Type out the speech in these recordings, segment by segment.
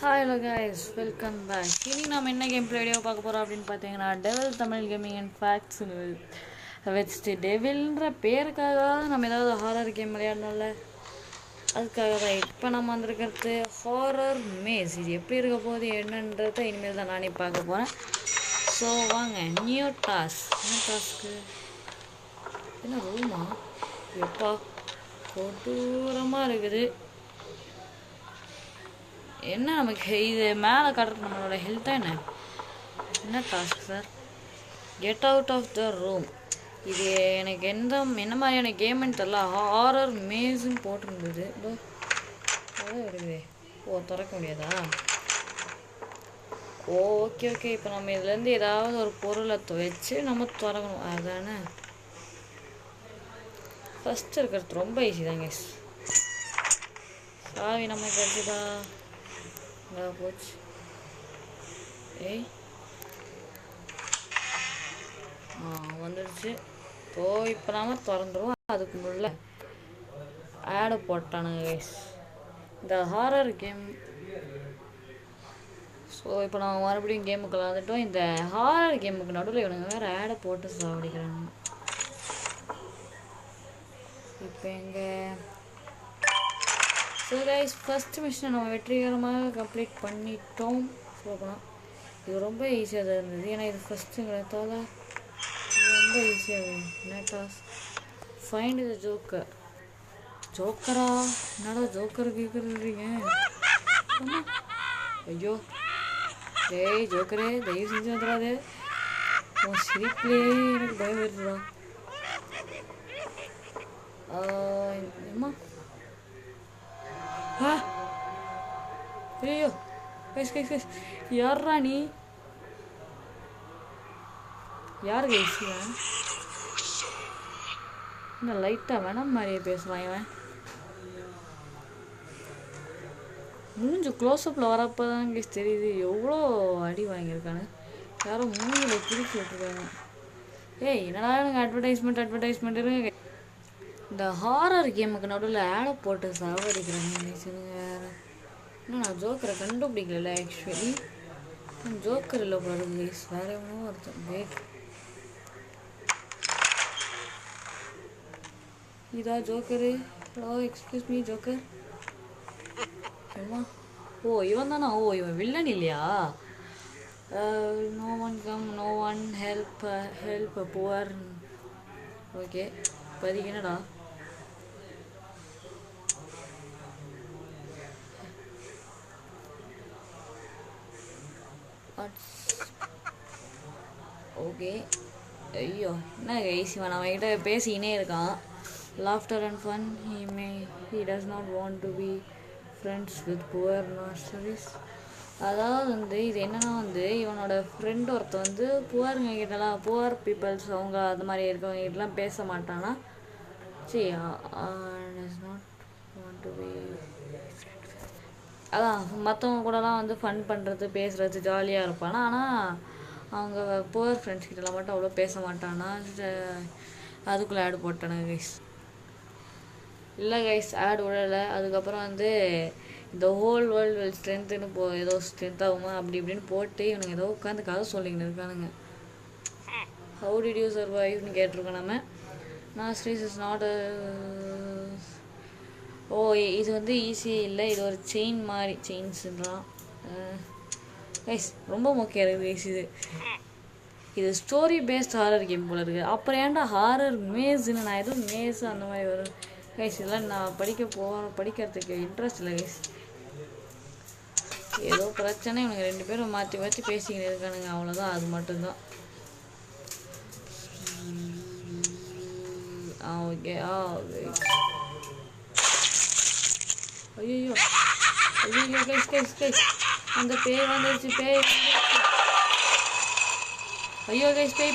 Hi hello guys, welcome back. இனி நம்ம என்ன கேம் பிளே வீடியோ பார்க்க போகிறோம் அப்படின்னு பார்த்தீங்கன்னா, devil Tamil gaming and facts வச்சுட்டு டெவில்ன்ற பேருக்காக நம்ம ஏதாவது ஹாரர் கேம் விளையாடணும்ல, அதுக்காக தான் இப்போ நம்ம வந்திருக்கிறது ஹாரர் மேஸ். இது எப்படி இருக்க போகுது என்னன்றதை இனிமேல் தான் நானே பார்க்க போகிறேன். ஸோ வாங்க, நியூ டாஸ்க்கு என்ன ரூமா எப்பா கொடூரமாக இருக்குது. என்ன நமக்கு இது மேலே காட்டுறது நம்மளோட ஹெல்த்தாக என்ன task sir? Get out of the room. இது எனக்கு என்ன மாதிரியான கேம்னு தெரில. ஹாரர் மேஸுன்னு போட்டிருந்தது. அதான் இருக்குது. ஓ, திறக்க முடியாதா? Okay okay. இப்போ நம்ம இதுலேருந்து ஏதாவது ஒரு பொருளை வச்சு நம்ம திறக்கணும், அதுதானே? ஃபஸ்ட்டு இருக்கிறது ரொம்ப ஈஸி தாங்க. சாவி நம்ம கிடச்சிதா? போச்சு. ஏய் வந்துடுச்சு. இப்போ நாம திறந்துருவோம். அதுக்கு முள்ள ஆடை போட்டானுங்க கைஸ், இந்த ஹாரர் கேம். ஸோ இப்போ நான் மறுபடியும் கேமுக்கு விளாண்டுட்டோம். இந்த ஹாரர் கேமுக்கு நடுவில் இவனுங்க வேறு ஆடை போட்டு சாப்பிடிக்கிறாங்க. இப்போ எங்கே? ஸோ கைஸ், ஃபஸ்ட்டு மிஷனை நம்ம வெற்றிகரமாக கம்ப்ளீட் பண்ணிட்டோம். சொல்லப்போனால் இது ரொம்ப ஈஸியாக தான் இருந்தது. ஏன்னா இது ஃபஸ்ட்டுங்கிறதால ரொம்ப ஈஸியாக. என்ன டாஸ்க்? Find the joker. ஜோக்கரா? என்னடா ஜோக்கர் கேட்குறீங்க? ஐயோ டேய் ஜோக்கரே, தயவு செஞ்சு வந்துடாது. உன் சிரிப்புலேயே எனக்கு பயம் வருதுடா. அம்மா ஐயோ கைஸ், யார்ரா நீ? யார் கைஸ் இவன்? இந்த லைட்டாக வேணாம் மாதிரியே பேசலாம். இவன் மூஞ்சு க்ளோஸ்அப்பில் வரப்போ தான் கைஸ் தெரியுது எவ்வளோ அடி வாங்கியிருக்கானு. யாரும் மூஞ்சில் பிடிச்சி விட்டுருக்காங்க. ஏய் என்னடா எனக்கு அட்வர்டைஸ்மெண்ட். இந்த ஹாரர் கேமுக்கு நடுவில் ஆடை போட்டு சாவடிக்கிறாங்க நினைச்சுங்க. வேறு இன்னும் நான் ஜோக்கரை கண்டுபிடிக்கல. ஆக்சுவலி ஜோக்கர் இல்லை பாருங்க கைஸ், வேறு எவ்வளோ ஒருத்தன். வேட், இதா joker? Hello excuse me joker. ஓ இவன் தானா? ஓ இவன் வில்லன் இல்லையா? No one come, no one help poor. Okay, இப்போதைக்கு என்னடா? ஓகே. ஐயோ என்ன கைஸ், இவன் அவன்கிட்ட பேசிக்கினே இருக்கான். Laughter and fun. He does not want to be friends with poor nurseries. அதாவது இது என்னன்னா இவனோட ஃப்ரெண்ட் ஒருத்தன் புவருங்க கிட்டலாம், புவர் பீப்புள்ஸ் அவங்க அது மாதிரி இருக்கவங்க கிட்டலாம் பேச மாட்டானா. சரி, does not want to be. அதான் மற்றவங்க கூடலாம் ஃபன் பண்ணுறது, பேசுகிறது, ஜாலியாக இருப்பானா. ஆனால் அவங்க புவர் ஃப்ரெண்ட்ஸ் கிட்டலாம் மட்டும் அவ்வளோ பேச மாட்டானா. அதுக்குள்ளே ஆடு போட்டானுங்க கைஸ். இல்லை கைஸ், ஆடு விடலை. அதுக்கப்புறம் இந்த ஹோல் வேர்ல்டு ஸ்ட்ரென்த்துன்னு ஏதோ ஸ்ட்ரென்த் ஆகுமா அப்படி இப்படின்னு போட்டு இவனுங்க ஏதோ உட்காந்து கதை சொல்லிக்கின்னு இருக்கானுங்க. ஹவு டிட் யூ சர்வைவ்னு கேட்டிருக்கோம் நம்ம. நாஸ்ட்ரீஸ் இஸ் நாட். ஓ இது ஈஸியே இல்லை, இது ஒரு செயின் மாதிரி. செயின்ஸுன்றான் கைஸ். ரொம்ப முக்கியம் இருக்குது கைஸ். இது ஸ்டோரி பேஸ்ட் ஹாரர் கேம் போல இருக்குது. அப்புறம் ஏன்டா ஹாரர் மேஸ்ன்னு நான் எதுவும் மேஸ் அந்த மாதிரி வரும் கைஸ். இதெல்லாம் நான் படிக்கிறதுக்கு இன்ட்ரெஸ்ட் இல்லை கைஸ். ஏதோ பிரச்சனை, இவனுங்க ரெண்டு பேரும் மாற்றி பேசிக்கிட்டு இருக்கானுங்க, அவ்வளோதான். அது மட்டும்தான். ஓகே. ஐயோ கைஸ், அந்த பேய் வந்துடுச்சு. ஐயோ கைஸ், பேய்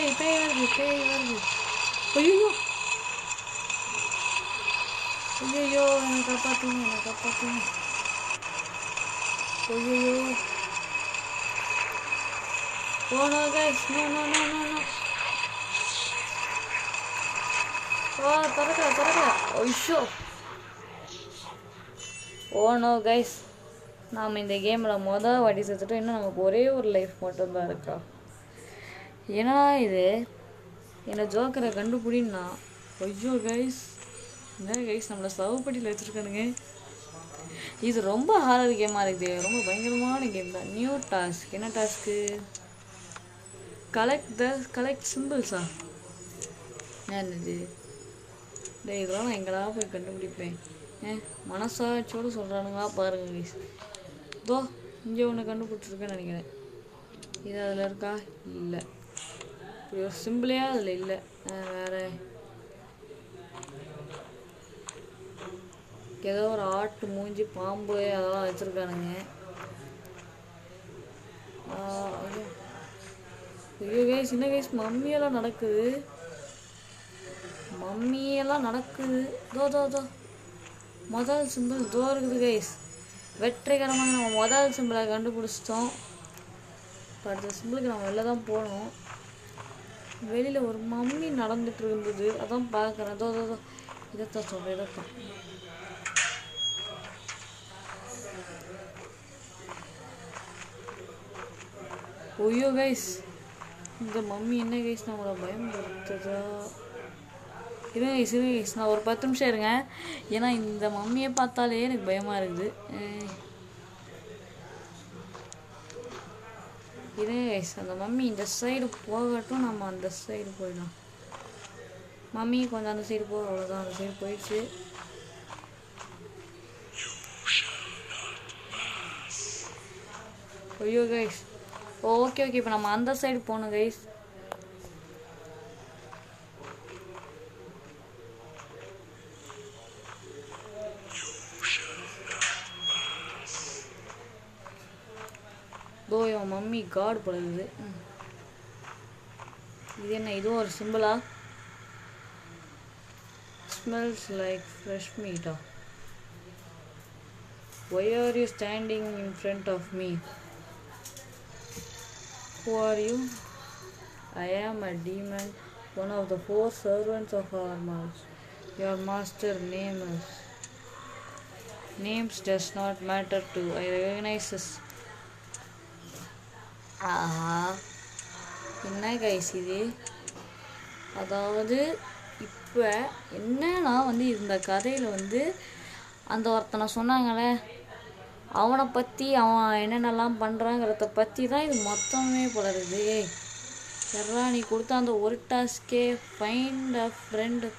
வருது. ஐயோ என்னை காப்பாற்றுங்க. ஐயோ ஓ நோ கைஸ், நோ. திறக்கல. ஐயோ ஓ நோ கைஸ், நாம் இந்த கேமில் மொதல் வாட்டி செத்துட்டோம். இன்னும் நமக்கு ஒரே ஒரு லைஃப் மட்டும்தான் இருக்கா. ஏன்னா இது என்னை ஜோக்கரை கண்டுபிடின்னா ஐயோ கைஸ், என்ன கைஸ் நம்மளை சவப்பட்டியில் வச்சுருக்கானுங்க. இது ரொம்ப ஹாரர் கேமாக இருக்குது. ரொம்ப பயங்கரமான கேம் தான். New task. என்ன டாஸ்க்கு? கலெக்ட் சிம்பிள்ஸா? என்னது டே? இதெல்லாம் நான் எங்கடா போய் கண்டுபிடிப்பேன்? மனசாட்சியோடு சொல்கிறானுங்களா பாருங்க கைஸ். இதோ இங்கே ஒன்று கண்டுபிடிச்சிருக்கேன்னு நினைக்கிறேன். இது அதில் இருக்கா? இல்லை. இப்படி ஒரு சிம்பிளே அதில் இல்லை. வேறு ஏதோ ஒரு ஆட்டு மூஞ்சி பாம்பு அதெல்லாம் வச்சுருக்கானுங்க. ஐயோ கைஸ், சின்ன கைஸ் மம்மியெல்லாம் நடக்குது. தோ முதல் சிம்பிள் தோ இருக்குது கைஸ். வெற்றிகரமாக நம்ம முதல் சிம்பிளை கண்டுபிடிச்சிட்டோம். இப்போ அடுத்த சிம்பிளுக்கு நம்ம வெளில தான் போகணும். வெளியில் ஒரு மம்மி நடந்துட்டு இருந்தது, அதான் பார்க்குறேன். தோ இதைத்தான் சொல்கிறேன், இதைத்தான். ஐயோ கைஸ், இந்த மம்மி என்ன கைஸ் நம்மளை பயன்படுத்துதா? இருங்க கைஸ், நான் ஒரு 10 நிமிஷம் இருங்க. ஏன்னா இந்த மம்மியை பார்த்தாலே எனக்கு பயமாக இருக்குது. இருங்க கைஸ், அந்த மம்மி இந்த சைடு போகட்டும், நம்ம அந்த சைடு போயிடலாம். மம்மி கொஞ்சம் அந்த சைடு போக, அவ்வளோதான். அந்த சைடு போயிடுச்சு. ஐயோ கைஸ், ஓகே இப்போ நம்ம அந்த சைடு போகணும் கைஸ். என் மம்மி காட் பழகுது. இது என்ன? இதுவும் ஒரு சிம்பிளா? Smells like fresh meetha? Why are you standing in front of me? Who are you? I am a demon, one of the 4 servants of our master. Your master names does not matter to I recognize this. என்ன guys இது? அதாவது இப்போ என்னன்னா இந்த கதையில் அந்த ஒருத்தனை சொன்னாங்களே, அவனை பற்றி அவன் என்னென்னலாம் பண்ணுறாங்கிறத பற்றி தான் இது மொத்தமே போடுறது. சரா நீ கொடுத்த அந்த ஒரு டாஸ்கே ஃபைண்ட் அ ஃப்ரெண்ட்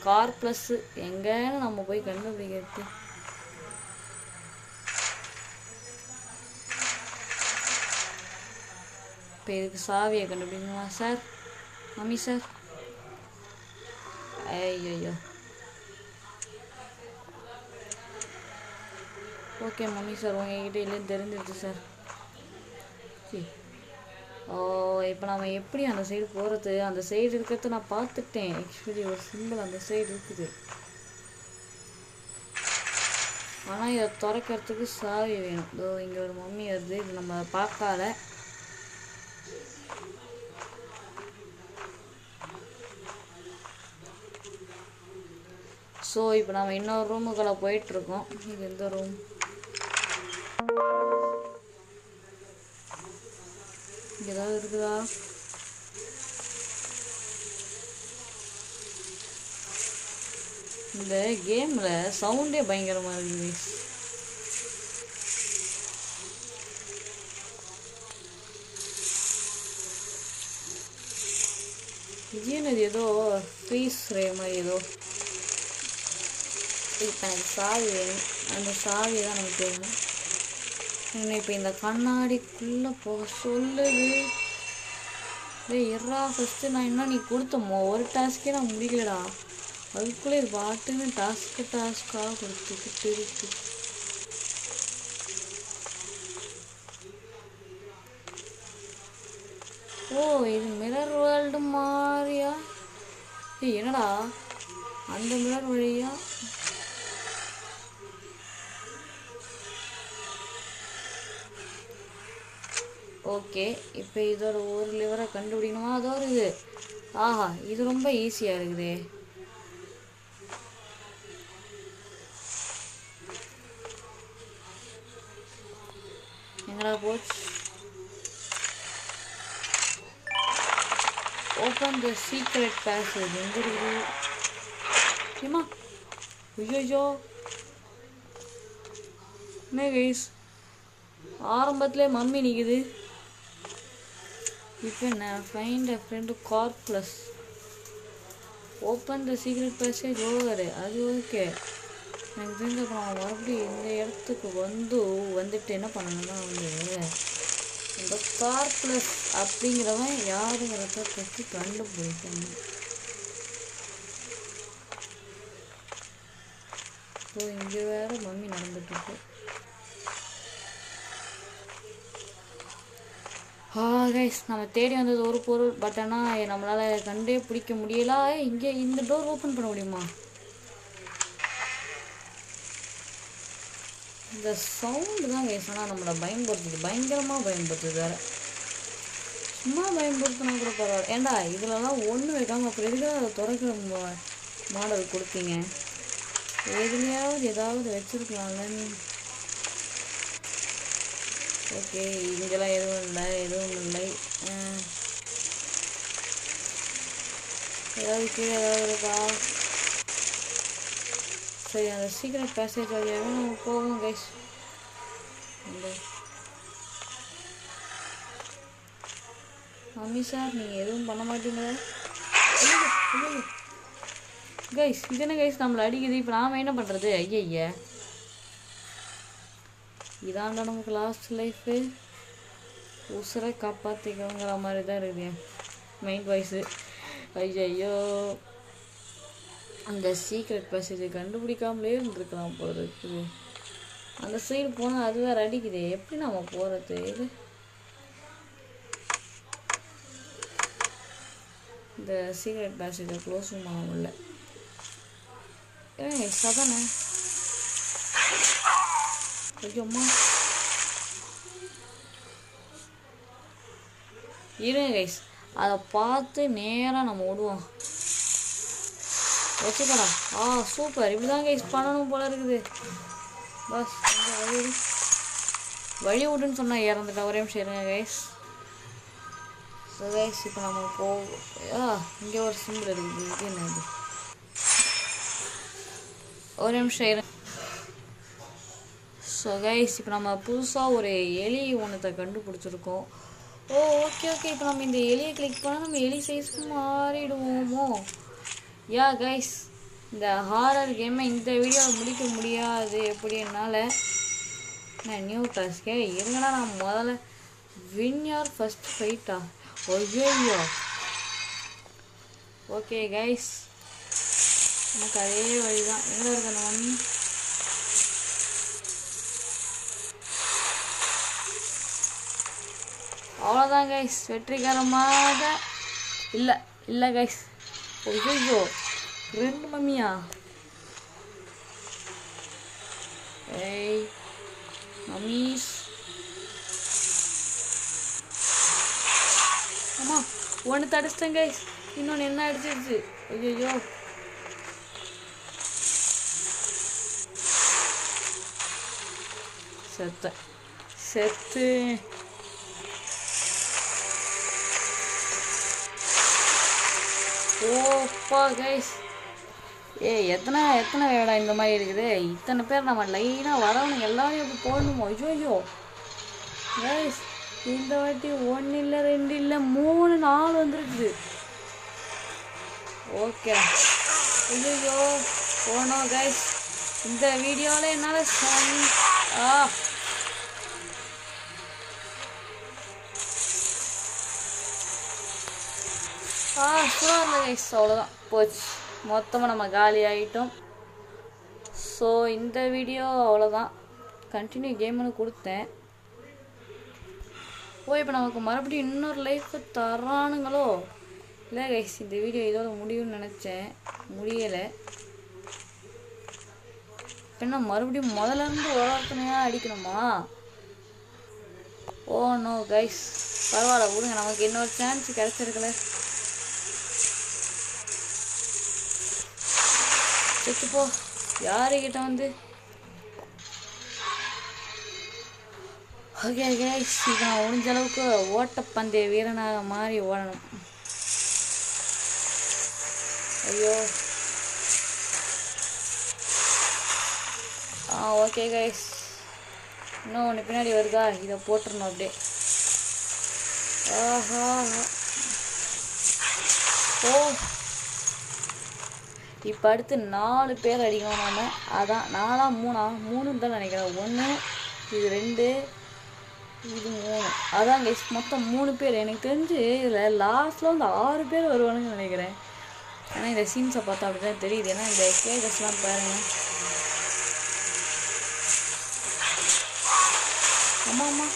கார்ப்ளஸ்ஸு எங்கன்னு நம்ம போய் கண்டுபிடிக்கிறது. இப்போ இதுக்கு சாவியை கண்டுபிடிக்கணுமா சார்? மம்மி சார், ஐயோ ஓகே மம்மி சார், உங்ககிட்ட இல்லைன்னு தெரிஞ்சிருச்சு சார். இப்போ நம்ம எப்படி அந்த சைடு போகிறது? அந்த சைடு இருக்கிறத நான் பார்த்துட்டேன். ஆக்சுவலி ஒரு சிம்பிள் அந்த சைடு இருக்குது. ஆனால் இதை திறக்கிறதுக்கு சாவி வேணும். இதோ இங்கே ஒரு மம்மி வருது, இது நம்ம பார்க்காத. ஸோ இப்போ நம்ம இன்னொரு ரூமுக்குள்ளே போயிட்டுருக்கோம். இது எந்த ரூம்? இங்கே ஏதாவது இருக்குதா? இந்த கேமில் சவுண்டே பயங்கரமாக இருக்குது. இது ஏதோ ஃப்ரீஸ் ரே மாதிரி ஏதோ. இப்போ எனக்கு சாவி வேணும். அந்த சாவி தான் எனக்கு வேணும். இப்போ இந்த கண்ணாடிக்குள்ளே போக சொல்லுது. எறா ஃபஸ்ட்டு நான் என்ன நீ கொடுத்தோமோ ஒரு டாஸ்க்கே நான் முடிக்கலடா. அதுக்குள்ளே இது பாட்டுன்னு டாஸ்க்காக கொடுத்துக்கிட்டு இருக்கு. ஓ இது மிரர் வேர்ல்டு மாதிரியா? என்னடா அந்த மிரர் வழியா? ஓகே இப்போ இதோட ஒரு லிவரை கண்டுபிடிக்கணுமா? அதோ இருக்குது. ஆஹா இது ரொம்ப ஈஸியாக இருக்குது. எங்கடா போச்சு? Open the secret passage. எங்க இருக்குது? ஏமா ஐயோ என்ன கைஸ், ஆரம்பத்திலே மம்மி நிற்குது. இப்போ என்ன? Find a friend car plus open the secret passage over. அது ஓகே, எனக்கு தெரிஞ்சப்பறம் மறுபடியும் இந்த இடத்துக்கு வந்துட்டு என்ன பண்ணணும்னா இந்த கார் ப்ளஸ் அப்படிங்கிறவன் யாருங்கிறத பற்றி கண்டுபிடிக்கணும். ஸோ இங்கே வேற மம்மி நடந்துட்டுருக்கு. கைஸ், நம்ம தேடி வந்தது ஒரு பொருள், பட் ஆனால் நம்மளால் கண்டே பிடிக்க முடியல. இங்கே இந்த டோர் ஓப்பன் பண்ண முடியுமா? இந்த சவுண்டு தான் கைஸ் ஆனால் நம்மளை பயன்படுத்துது, பயங்கரமாக பயன்படுத்துது. வேறு சும்மா பயன்படுத்தினா கூட பரவாயில்ல. ஏண்டா இதிலலாம் ஒன்று வைக்காமல் அப்புறம் எதுக்காக அதை திறக்கிற மாடல் கொடுத்தீங்க? எதுலையாவது ஏதாவது வச்சுருக்கலாம்லன்னு. ஓகே, இங்கெல்லாம் எதுவும் இல்லை. ஏதாவது கீழே ஏதாவது இருக்கா? சரி, அந்த சீக்கிரம் பேசேஜ் வழியாகவே நம்ம போவோம் கைஸ். மம்மி சார், நீங்கள் எதுவும் பண்ண மாட்டீங்களா கைஸ்? இது என்ன கைஸ் நம்மளை அடிக்குது? இப்போ நாம் என்ன பண்ணுறது? ஐயா, இதாண்டா நமக்கு லாஸ்ட் லைஃபு. உசுரை காப்பாற்றிக்கோங்கிற மாதிரி தான் இருக்குது மைண்ட் வாய்ஸு. ஐயோ, அந்த சீக்ரெட் பேசேஜை கண்டுபிடிக்காமலே இருந்துருக்கலாம் போல இருக்குது. அந்த சைடு போனால் அது வேறு அடிக்குது. எப்படி நம்ம போகிறது? இது இந்த சீக்ரெட் பேசேஜை க்ளோஸும் பண்ண முடியல. சதானே ஐயோம்மா, இருங்க கைஸ், அதை பார்த்து நேராக நம்ம விடுவோம். வச்சுக்கடா. சூப்பர், இப்படி தான் கைஸ் பண்ணணும் போல இருக்குது. பஸ் வழி விட்டுன்னு சொன்னால் இறந்துட்டா. ஒரே நிமிஷம் இருங்க கைஸ். ஸோ கைஸ், இப்போ நம்ம இங்கே ஒரு சிம்பிள் இருக்குது. இது என்னது? ஒரு நிமிஷம் இருங்க. ஸோ கைஸ், இப்போ நம்ம புதுசாக ஒரு எலி ஒன்றத்தை கண்டுபிடிச்சிருக்கோம். ஓகே, இப்போ நம்ம இந்த எலியை கிளிக் பண்ணால் நம்ம எலி சைஸ்க்கு மாறிடுவோமோ? யா கைஸ், இந்த ஹாரர் கேமை இந்த வீடியோவில் முடிக்க முடியாது. எப்படி என்னால் நியூ டாஸ்கே இருங்கடா. நான் முதல்ல வின் யார் ஃபஸ்ட் ஃபைட்டா? ஐயோ, ஓகே கைஸ், எனக்கு அதே வழி தான். எங்கே இருக்கணும் மம்மி? அவ்வளோதான் கைஸ், வெற்றிகரமாக இல்லை கைஸ். ஐயோ, 2 மம்மியா? ஏய் மம்மீஸ், அம்மா ஒன்று தடிச்சிட்டேன் கைஸ், இன்னொன்று என்ன அடிச்சிருச்சு? ஐயோ, செத்து ஓப்பா கைஸ். எத்தனை வேடா இந்த மாதிரி இருக்குது? இத்தனை பேர் நம்ம லைனாக வரவனுங்க எல்லாரும் எப்படி போடணுமோ? ஐயோ கைஸ், இந்த வாட்டி 1 இல்லை 2 இல்லை 3 4 வந்துருக்குது. ஓகே, ஐயோ போனோம் கைஸ். இந்த வீடியோவில் என்னால் சூடாக கைஸ். அவ்வளோதான் போச்சு, மொத்தமாக நம்ம காலி ஆகிட்டோம். ஸோ இந்த வீடியோ அவ்வளோதான். கண்டினியூ கேம்னு கொடுத்தேன். இப்போ நமக்கு மறுபடியும் இன்னொரு லைஃப்பை தரானுங்களோ? இல்லை கைஸ், இந்த வீடியோ இதோட முடியும்னு நினச்சேன், முடியலை. என்ன மறுபடியும் முதலேருந்து ஒருத்தனையாக அடிக்கணுமா? நோ கைஸ், பரவாயில்ல விடுங்க, நமக்கு இன்னொரு சான்ஸ் கிடச்சிருக்கல. செத்துப்போ, யாருக்கிட்ட வந்து ஓகே கைஸ், இப்போ நான் முடிஞ்ச அளவுக்கு ஓட்டப்பந்தய வீரனாக மாறி ஓடணும். ஐயோ ஓகே கைஸ், இன்னும் ஒன்று பின்னாடி வருதா, இதை போட்டுருணும் அப்படியே. ஆஹா ஓ, இப்போ அடுத்து 4 பேர் அடிக்கணும் நாம. அதான் 4ஆ 3 தான் நினைக்கிறேன். 1 இது 2 இது 3. அதான் கைஸ் மொத்தம் 3 பேர். எனக்கு தெரிஞ்சு இதில் லாஸ்ட்டில் வந்து 6 பேர் வருவானுன்னு நினைக்கிறேன். ஆனால் இந்த சீன்ஸை பார்த்தா அப்படி தான் தெரியுது. ஏன்னா இந்த கேஜஸ்லாம் பாருங்க. ஆமாம் ஆமாம்,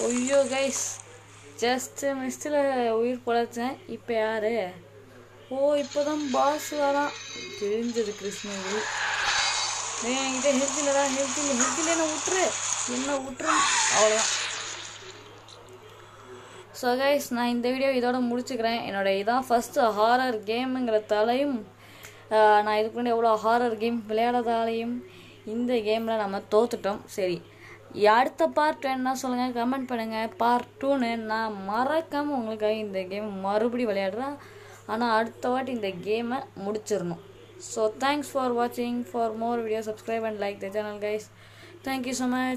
ஐயோ கைஸ், ஜஸ்ட்டு மிஸ்டில் உயிர் பொழைச்சேன். இப்போ யார்? ஓ, இப்போ தான் பாஸ் வரான். தெரிஞ்சது கிருஷ்ணகிரி. என்கிட்ட ஹெல்த் இல்லைடா, ஹெல்த் இல்லை, என்ன விட்டுரு, அவ்வளோதான். ஸோ கைஸ், நான் இந்த வீடியோ இதோட முடிச்சுக்கிறேன். இதான் ஃபஸ்ட்டு ஹாரர் கேமுங்கிறதாலையும் நான் இதுக்கு முன்னாடி எவ்வளோ ஹாரர் கேம் விளையாடுறதாலையும் இந்த கேமில் நம்ம தோத்துட்டோம். சரி, அடுத்த பார்ட் வேணுன்னா சொல்லுங்கள், கமெண்ட் பண்ணுங்கள். பார்ட் 2ன்னு நான் மறக்காமல் உங்களுக்காக இந்த கேம் மறுபடியும் விளையாடுறேன். ஆனால் அடுத்த வாட்டி இந்த கேமை முடிச்சிடணும். ஸோ தேங்க்ஸ் ஃபார் வாட்சிங். For more video subscribe and like the channel guys. Thank you so much.